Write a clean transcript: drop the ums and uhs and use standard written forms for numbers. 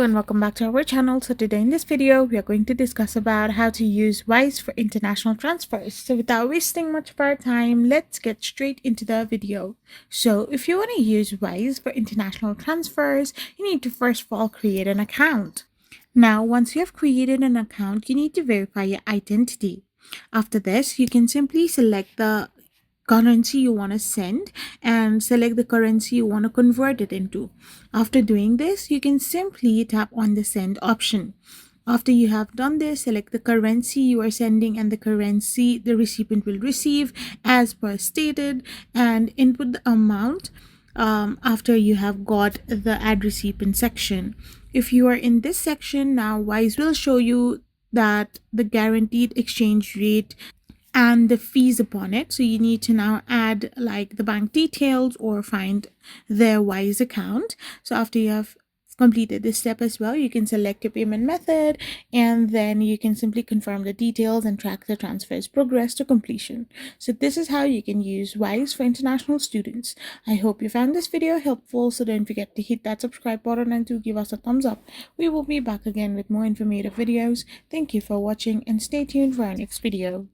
and welcome back to our channel. So today in this video we are going to discuss about how to use Wise for international transfers. So without wasting much of our time, let's get straight into the video. So if you want to use Wise for international transfers, you need to first of all create an account. Now once you have created an account, you need to verify your identity. After this, you can simply select the currency you want to send and select the currency you want to convert it into. After doing this, you can simply tap on the send option. After you have done this, select the currency you are sending and the currency the recipient will receive as per stated, and input the amount after you have got the add recipient section. If you are in this section now, Wise will show you that the guaranteed exchange rate and the fees upon it. So you need to now add like the bank details or find their Wise account. So after you have completed this step as well, you can select your payment method, and then you can simply confirm the details and track the transfer's progress to completion. So this is how you can use Wise for international students. I hope you found this video helpful, so don't forget to hit that subscribe button and to give us a thumbs up. We will be back again with more informative videos. Thank you for watching and stay tuned for our next video.